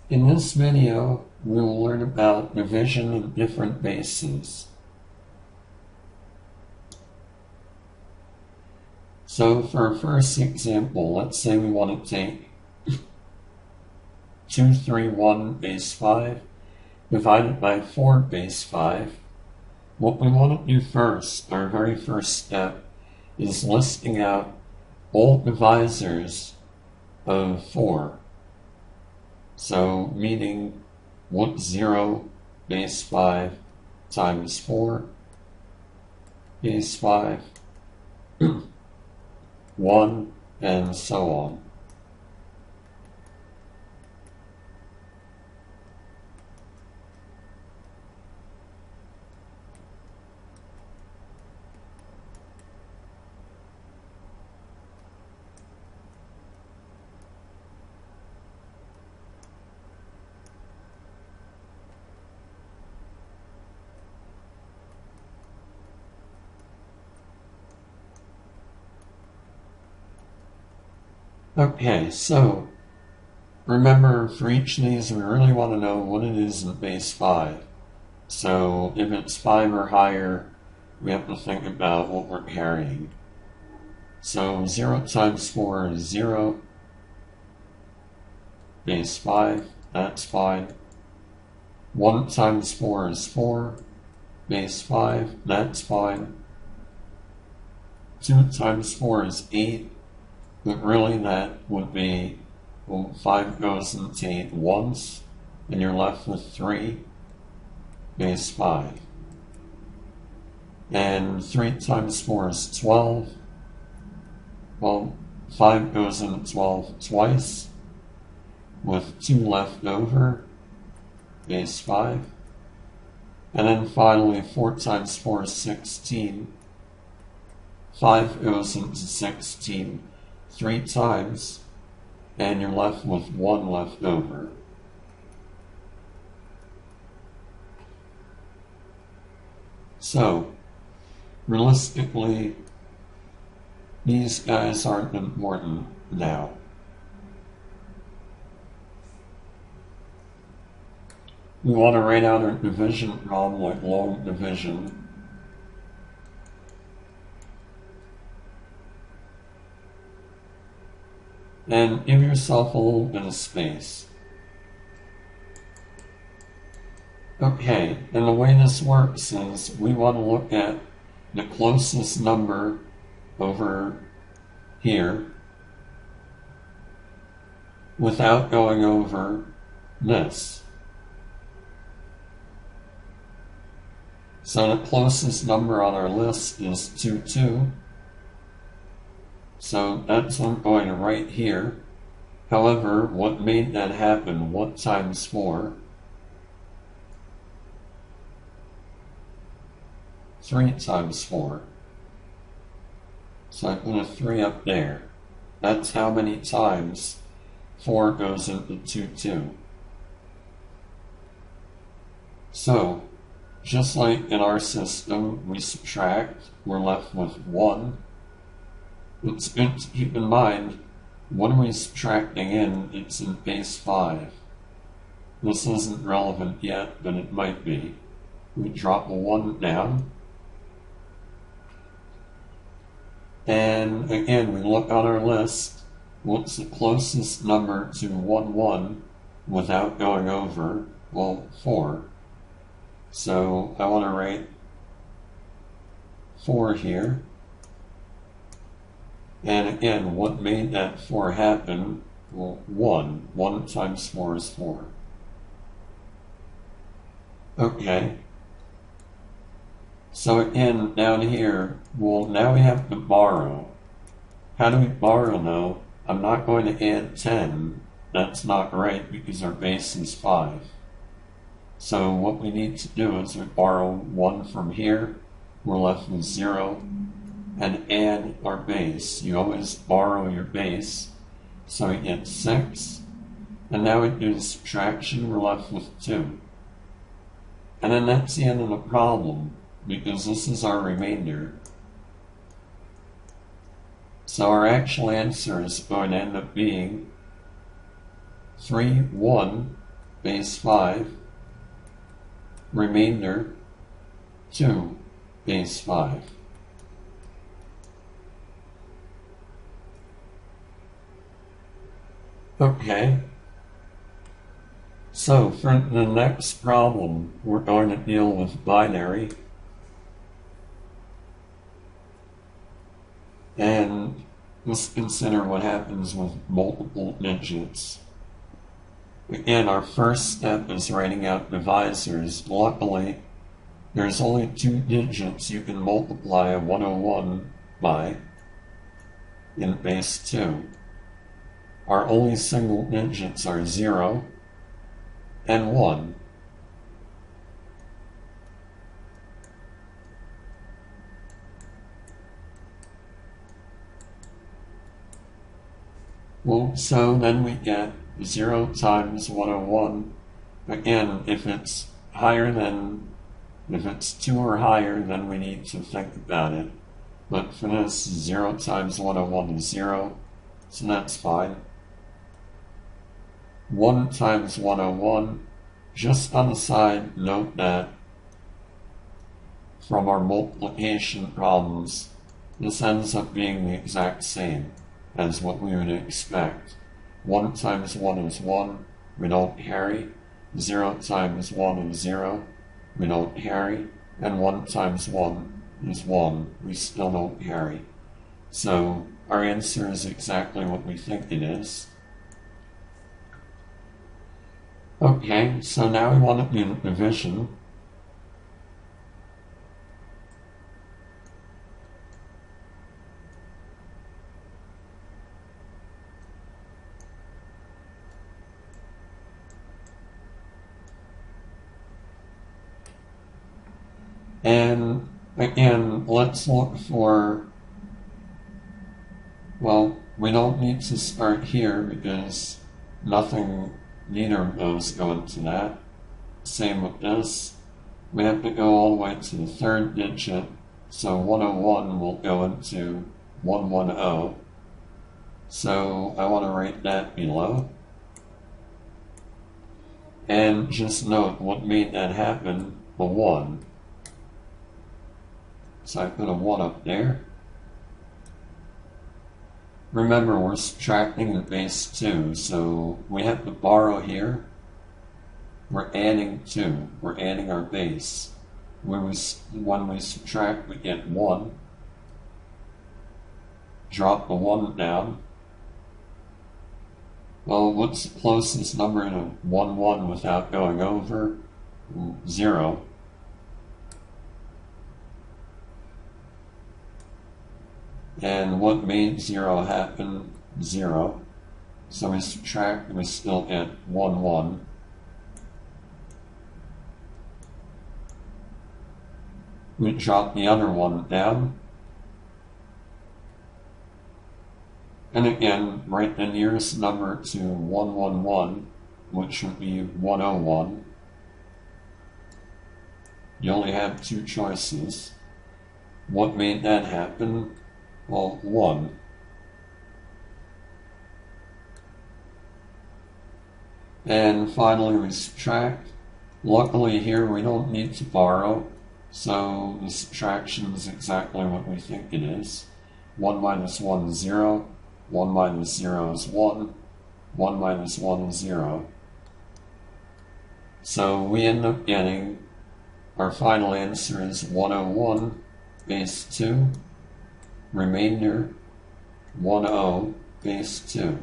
In this video, we will learn about division in different bases. So for our first example, let's say we want to take 231 base 5 divided by 4 base 5. What we want to do first, our very first step, is listing out all divisors of 4. So, meaning what 0 base 5 times 4 base 5, 1, and so on. Okay, so remember, for each of these, we really want to know what it is in base 5. So if it's 5 or higher, we have to think about what we're carrying. So 0 times 4 is 0. Base 5, that's fine. 1 times 4 is 4. Base 5, that's fine. 2 times 4 is 8. But really that would be, well, 5 goes into 8 once, and you're left with 3, base 5. And 3 times 4 is 12. Well, 5 goes into 12 twice, with 2 left over, base 5. And then finally, 4 times 4 is 16. 5 goes into 16 3 times, and you're left with 1 left over. So, realistically, these guys aren't important now. We want to write out our division problem like long division. And give yourself a little bit of space. Okay, and the way this works is we want to look at the closest number over here without going over this. So the closest number on our list is 2, 2. So that's what I'm going to write here. However, what made that happen? What times 4? 3 times 4. So I put a 3 up there. That's how many times 4 goes into 2, 2. So, just like in our system, we subtract, we're left with 1. It's good to keep in mind, what are we subtracting in? It's in base 5. This isn't relevant yet, but it might be. We drop a 1 down. And again, we look on our list. What's the closest number to 1, 1 without going over? Well, 4. So I want to write 4 here. And again, what made that 4 happen? Well, 1. 1 times 4 is 4. Okay. So again, down here, well, now we have to borrow. How do we borrow, though? I'm not going to add 10. That's not right because our base is 5. So what we need to do is we borrow 1 from here. We're left with 0. And add our base. You always borrow your base. So we get 6. And now we do the subtraction, we're left with 2. And then that's the end of the problem, because this is our remainder. So our actual answer is going to end up being 3, 1, base 5, remainder 2 base 5. Okay, so for the next problem, we're going to deal with binary. And let's consider what happens with multiple digits. Again, our first step is writing out divisors. Luckily, there's only 2 digits you can multiply a 101 by in base 2. Our only single digits are 0 and 1. Well, so then we get 0 times 101. Again, if it's 2 or higher, then we need to think about it. But for this, 0 times 101 is 0, so that's fine. 1 times 101, just on the side, note that from our multiplication problems, this ends up being the exact same as what we would expect. 1 times 1 is 1, we don't carry. 0 times 1 is 0, we don't carry. And 1 times 1 is 1, we still don't carry. So our answer is exactly what we think it is. Okay, so now we want to do division. And again, let's look for, well, we don't need to start here because neither of those go into that. Same with this. We have to go all the way to the 3rd digit, so 101 will go into 110. So I want to write that below. And just note what made that happen, the 1. So I put a 1 up there. Remember, we're subtracting the base 2, so we have to borrow here. We're adding 2. We're adding our base. When we subtract, we get 1. Drop the 1 down. Well, what's the closest number to 1, 1 without going over? 0. And what made 0 happen? 0. So we subtract and we still get 1, 1. We drop the other 1 down. And again, write the nearest number to 111, which would be 101. You only have 2 choices. What made that happen? Well, 1. And finally we subtract. Luckily here we don't need to borrow, so the subtraction is exactly what we think it is. 1 minus 1 is 0, 1 minus 0 is 1, 1 minus 1 is 0. So we end up getting, our final answer is 101 base 2. Remainder 10 base 2.